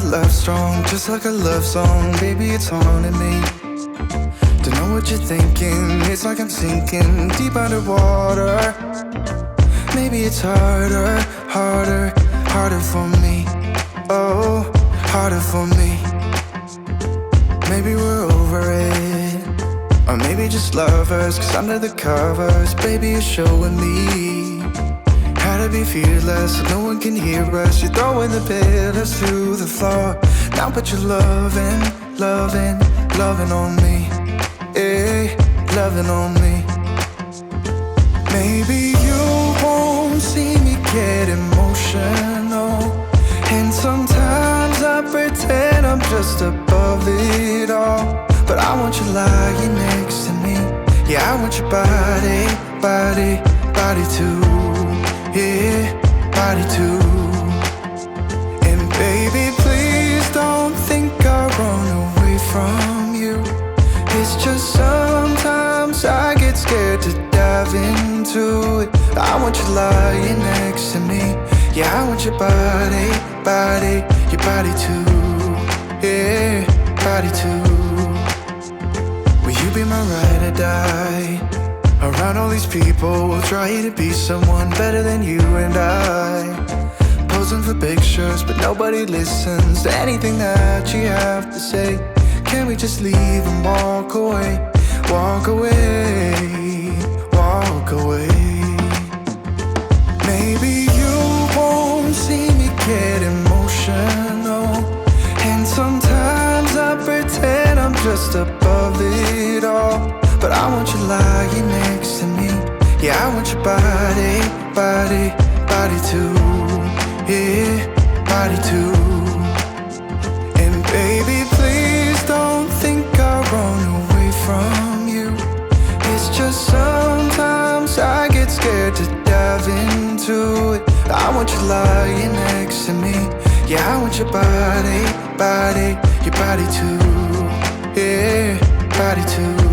love strong, just like a love song. Baby, it's haunting me. Don't know what you're thinking. It's like I'm sinking deep underwater. Maybe it's harder, harder, harder for me. Oh, harder for me. Maybe we're over it, or maybe just lovers. Cause under the covers, baby, you're showing me how to be fearless so no one can hear us. You're throwing the pillars through the floor. Now put your loving, loving, loving on me. Eh, loving on me. Maybe you won't see me get emotional, and sometimes I pretend I'm just above it all. But I want you lying next to me. Yeah, I want your body, body, body too. Yeah, body too. And baby, please don't think I run away from you. It's just sometimes I get scared to dive into it. I want you lying next to me. Yeah, I want your body, body, your body too. Yeah, body too. Will you be my ride or die? Around all these people, we'll try to be someone better than you and I. Posing for pictures, but nobody listens to anything that you have to say. Can we just leave and walk away? Walk away, walk away. Maybe you won't see me get emotional, and sometimes I pretend I'm just above it all. But I want you lying next to me. Yeah, I want your body, body, body too. Yeah, body too. And baby, please don't think I run away from you. It's just sometimes I get scared to dive into it. I want you lying next to me. Yeah, I want your body, body, your body too. Yeah, body too.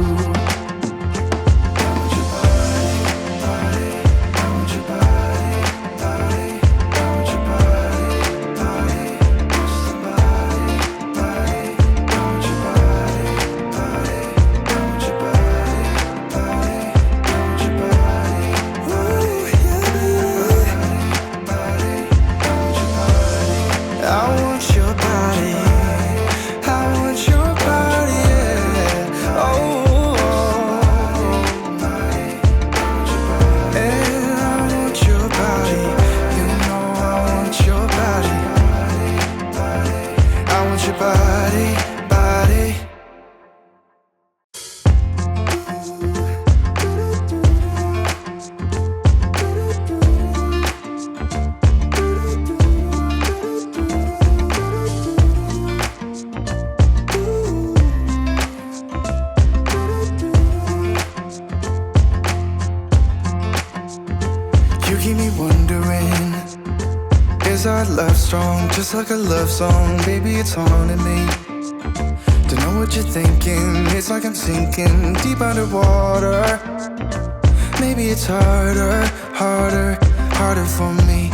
Just like a love song, baby, it's haunting me. Don't know what you're thinking. It's like I'm sinking deep underwater. Maybe it's harder, harder, harder for me.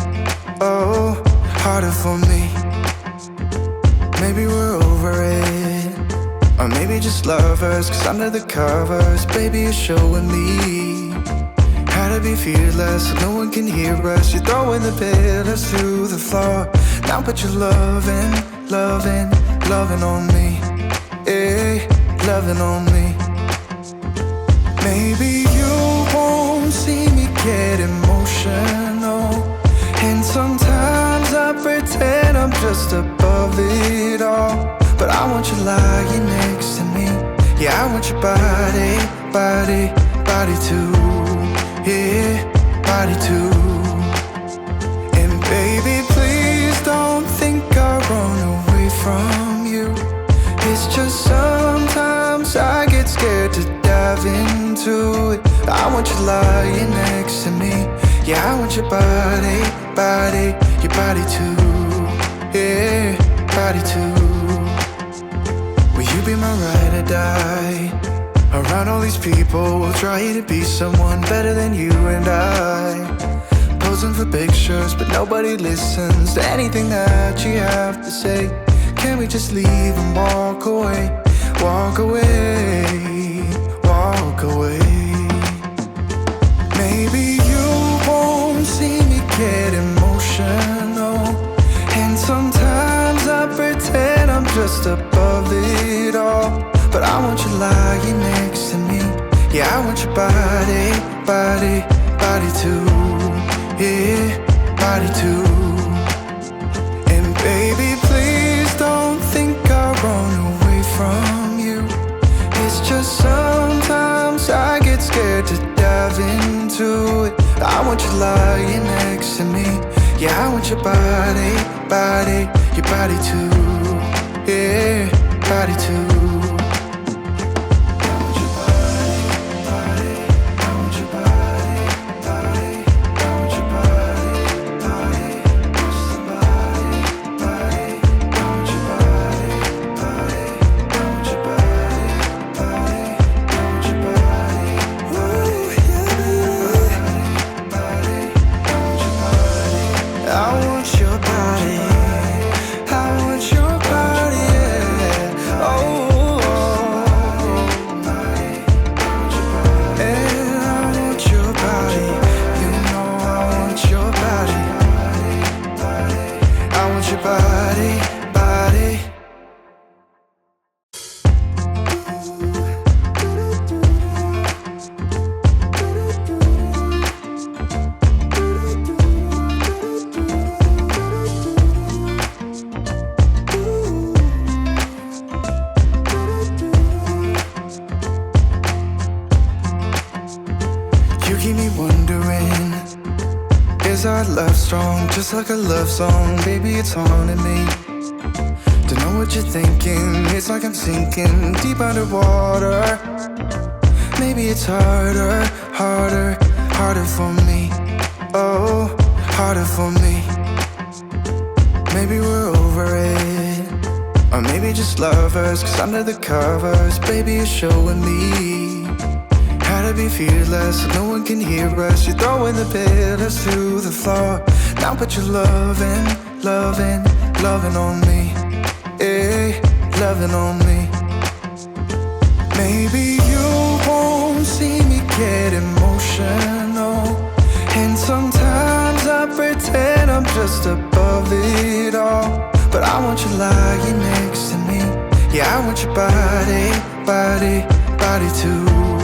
Oh, harder for me. Maybe we're over it, or maybe just lovers. Cause under the covers, baby, you're showing me how to be fearless so no one can hear us. You're throwing the pillars through the floor. Now put your loving, loving, loving on me. Eh, loving on me. Maybe you won't see me get emotional, and sometimes I pretend I'm just above it all. But I want you lying next to me. Yeah, I want your body, body, body too. Yeah, body too. And baby, please don't think I run away from you. It's just sometimes I get scared to dive into it. I want you lying next to me. Yeah, I want your body, body, your body too. Yeah, body too. Will you be my ride or die? Around all these people, we'll try to be someone better than you and I. Posing for pictures, but nobody listens to anything that you have to say. Can we just leave and walk away? Walk away, walk away. Maybe you won't see me get emotional, and sometimes I pretend I'm just above it all. But I want you lying next to me. Yeah, I want your body, body, body too. Yeah, body too. And baby, please don't think I'll run away from you. It's just sometimes I get scared to dive into it. I want you lying next to me. Yeah, I want your body, body, your body too. Yeah, body too. Is our love strong, just like a love song? Baby, it's haunting me. Don't know what you're thinking. It's like I'm sinking deep underwater. Maybe it's harder, harder, harder for me. Oh, harder for me. Maybe we're over it, or maybe just lovers. 'Cause under the covers, baby, you're showing me how to be fearless, so no one can hear us. You're throwing the pillars to the floor. Now put your loving, loving, loving on me. Hey, loving on me. Maybe you won't see me get emotional, and sometimes I pretend I'm just above it all. But I want you lying next to me. Yeah, I want your body, body, body too.